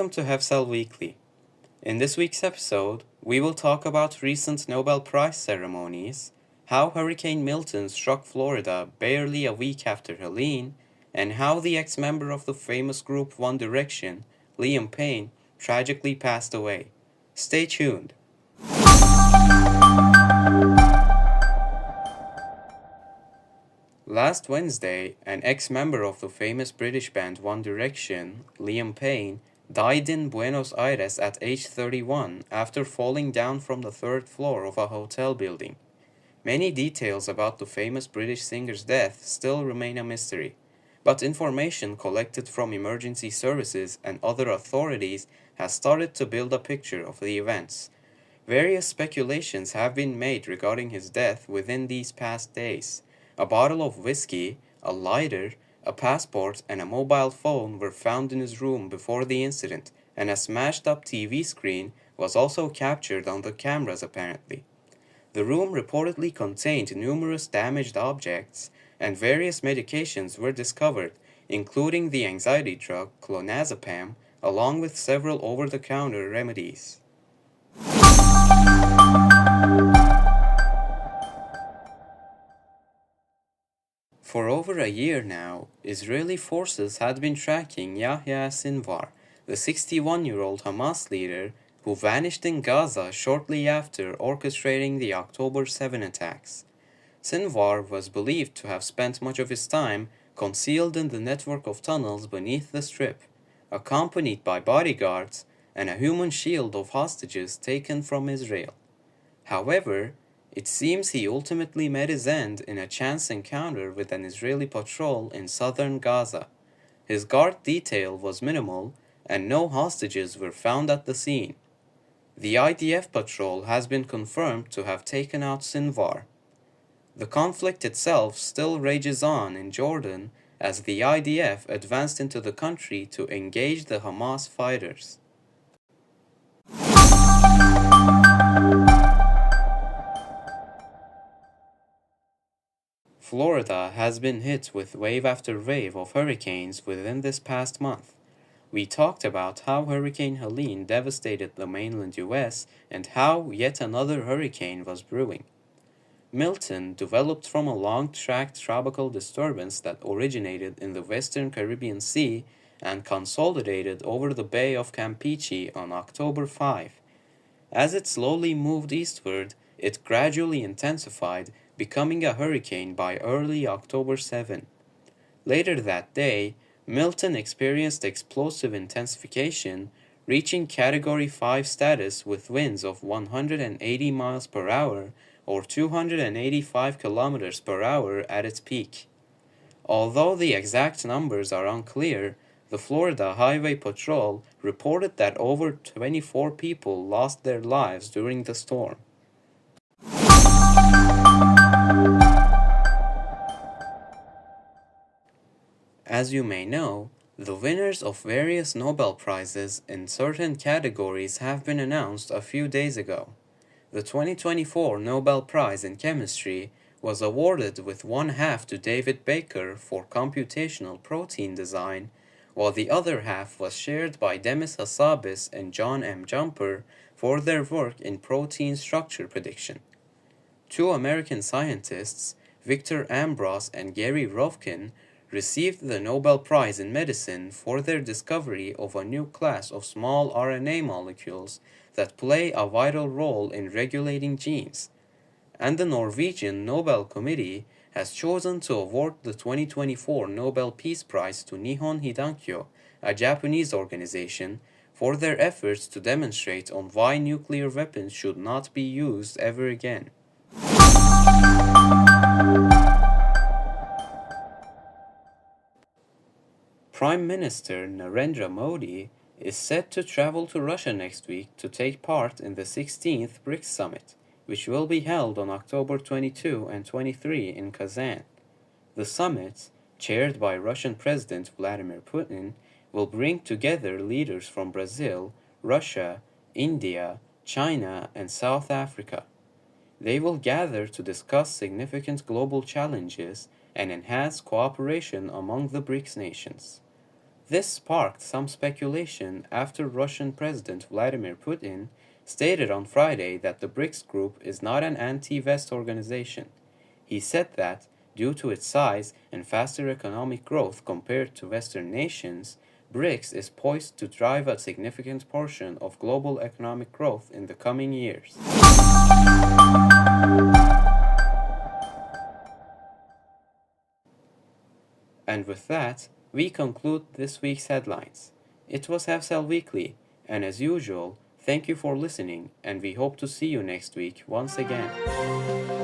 Welcome to Hefsel Weekly. In this week's episode, we will talk about recent Nobel Prize ceremonies, how Hurricane Milton struck Florida barely a week after Helene, and how the ex-member of the famous group One Direction, Liam Payne, tragically passed away. Stay tuned. Last Wednesday, an ex-member of the famous British band One Direction, Liam Payne, died in Buenos Aires at age 31 after falling down from the third floor of a hotel building. Many details about the famous British singer's death still remain a mystery, but information collected from emergency services and other authorities has started to build a picture of the events. Various speculations have been made regarding his death within these past days. A bottle of whiskey, a lighter, a passport, and a mobile phone were found in his room before the incident, and a smashed-up TV screen was also captured on the cameras apparently. The room reportedly contained numerous damaged objects, and various medications were discovered, including the anxiety drug clonazepam, along with several over-the-counter remedies. For over a year now, Israeli forces had been tracking Yahya Sinar, the 61-year-old Hamas leader who vanished in Gaza shortly after orchestrating the October 7 attacks. Sinar was believed to have spent much of his time concealed in the network of tunnels beneath the Strip, accompanied by bodyguards and a human shield of hostages taken from Israel. However, it seems he ultimately met his end in a chance encounter with an Israeli patrol in southern Gaza. His guard detail was minimal, and no hostages were found at the scene. The IDF patrol has been confirmed to have taken out Sinar. The conflict itself still rages on in Jordan as the IDF advanced into the country to engage the Hamas fighters. Florida has been hit with wave after wave of hurricanes within this past month. We talked about how Hurricane Helene devastated the mainland US and how yet another hurricane was brewing. Milton developed from a long-track tropical disturbance that originated in the western Caribbean Sea and consolidated over the Bay of Campeche on October 5. As it slowly moved eastward, it gradually intensified, becoming a hurricane by early October 7. Later that day, Milton experienced explosive intensification, reaching Category 5 status with winds of 180 miles per hour or 285 kilometers per hour at its peak. Although the exact numbers are unclear, the Florida Highway Patrol reported that over 24 people lost their lives during the storm. As you may know, the winners of various Nobel Prizes in certain categories have been announced a few days ago. The 2024 Nobel Prize in Chemistry was awarded with one half to David Baker for computational protein design, while the other half was shared by Demis Hassabis and John M. Jumper for their work in protein structure prediction. Two American scientists, Victor Ambros and Gary Ruvkun, received the Nobel Prize in Medicine for their discovery of a new class of small RNA molecules that play a vital role in regulating genes. And the Norwegian Nobel Committee has chosen to award the 2024 Nobel Peace Prize to Nihon Hidankyo, a Japanese organization, for their efforts to demonstrate on why nuclear weapons should not be used ever again. Prime Minister Narendra Modi is set to travel to Russia next week to take part in the 16th BRICS Summit, which will be held on October 22 and 23 in Kazan. The summit, chaired by Russian President Vladimir Putin, will bring together leaders from Brazil, Russia, India, China, and South Africa. They will gather to discuss significant global challenges and enhance cooperation among the BRICS nations. This sparked some speculation after Russian President Vladimir Putin stated on Friday that the BRICS group is not an anti-West organization. He said that, due to its size and faster economic growth compared to Western nations, BRICS is poised to drive a significant portion of global economic growth in the coming years. And with that, we conclude this week's headlines. It was Hevsel Weekly, and as usual, thank you for listening, and we hope to see you next week once again.